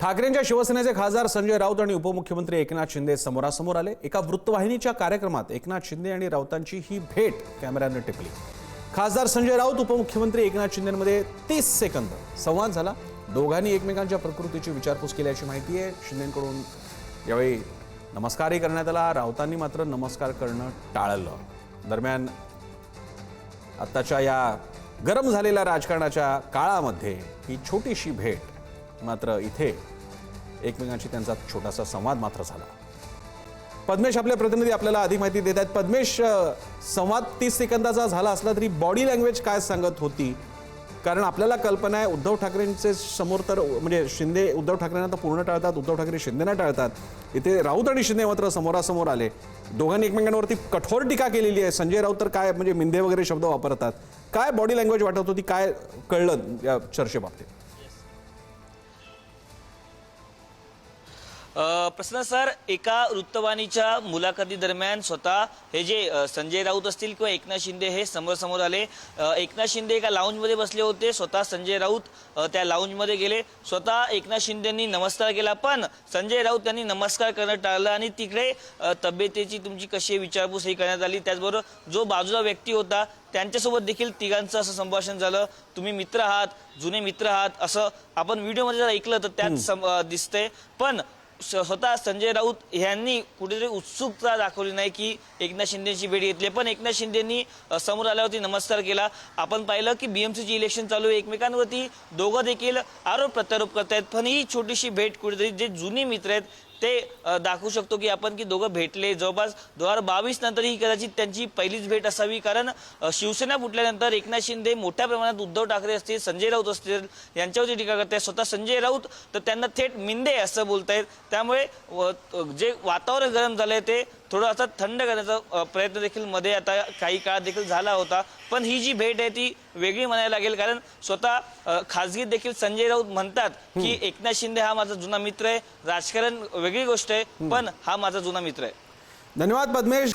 ठाकरेंच्या शिवसेनेचे खासदार संजय राऊत आणि उपमुख्यमंत्री एकनाथ शिंदे समोरासमोर आले। एका वृत्तवाहिनीच्या कार्यक्रमात एकनाथ शिंदे आणि राऊतांची ही भेट कॅमेऱ्याने टिपली। खासदार संजय राऊत उपमुख्यमंत्री एकनाथ शिंदेंमध्ये 30 सेकंद संवाद झाला। दोघांनी एकमेकांच्या प्रकृतीची विचारपूस केल्याची माहिती आहे। शिंदेंकडून यावेळी नमस्कारही करण्यात आला, राऊतांनी मात्र नमस्कार करणं टाळलं। दरम्यान आताच्या या गरम झालेल्या राजकारणाच्या काळामध्ये ही छोटीशी भेट मात्र इथे एकमेकांशी त्यांचा छोटासा संवाद मात्र झाला। पद्मेश आपले प्रतिनिधी आपल्याला अधिक माहिती देत आहेत। पद्मेश, संवाद 30 सेकंदाचा झाला असला तरी बॉडी लँग्वेज काय सांगत होती? कारण आपल्याला कल्पना आहे उद्धव ठाकरेंचे समोर तर म्हणजे शिंदे उद्धव ठाकरेंना तर पूर्ण टाळतात, उद्धव ठाकरे शिंदेना टाळतात। इथे राऊत आणि शिंदे मात्र समोरासमोर आले। दोघांनी एकमेकांवरती कठोर टीका केलेली आहे। संजय राऊत तर काय म्हणजे मिंदे वगैरे शब्द वापरतात। काय बॉडी लँग्वेज वाटत होती, काय कळलं या चर्चेबाबतीत? प्रश्न सर, एका वृत्तवाहिनीच्या मुलाखती दरम्यान स्वतः हे जे संजय राऊत असतील किंवा एकनाथ शिंदे हे समोर आले। एकनाथ शिंदे एका लाऊंजमध्ये बसले होते, स्वतः संजय राऊत त्या लाऊंजमध्ये गेले। स्वतः एकनाथ शिंदेंनी नमस्कार केला, पण संजय राऊत यांनी नमस्कार करणं टाळलं आणि तिकडे तब्येतीची तुमची कशी विचारपूस ही करण्यात आली। त्याचबरोबर जो बाजूला व्यक्ती होता त्यांच्यासोबत देखील तिघांचं असं संभाषण झालं। तुम्ही मित्र आहात, जुने मित्र आहात असं आपण व्हिडिओमध्ये जर ऐकलं तर त्यात दिसतंय। पण स्वतः संजय राऊत यांनी कुठेतरी उत्सुकता दाखवली नाही की एकनाथ शिंदेची भेट घेतली, पण एकनाथ शिंदेंनी समोर आल्यावरती नमस्कार केला। आपण पाहिलं की बीएमसीची इलेक्शन चालू आहे, एकमेकांवरती दोघं देखील आरोप प्रत्यारोप करतायत, पण ही छोटीशी भेट कुठेतरी जे जुने मित्र आहेत ते दाखवू शकतो की आपण की दोघं भेटले। जवळपास 2022 नंतर ही कदाचित त्यांची पहिलीच भेट असावी, कारण शिवसेना फुटल्यानंतर एकनाथ शिंदे मोठ्या प्रमाणात उद्धव ठाकरे असतील, संजय राऊत असतील यांच्यावरती टीका करतायत। स्वतः संजय राऊत तर त्यांना थेट मिंदे असं बोलतायत। त्यामुळे जे वातावरण गरम झालंय ते थोडं असं थंड करण्याचा प्रयत्न देखील मध्ये आता काही काळ देखील झाला होता। पण ही जी भेट आहे ती वेगळी म्हणायला लागेल, कारण स्वतः खासगीत देखील संजय राऊत म्हणतात की एकनाथ शिंदे हा माझा जुना मित्र आहे। राजकारण वेगळी गोष्ट आहे, पण हा माझा जुना मित्र आहे। धन्यवाद पद्मेश।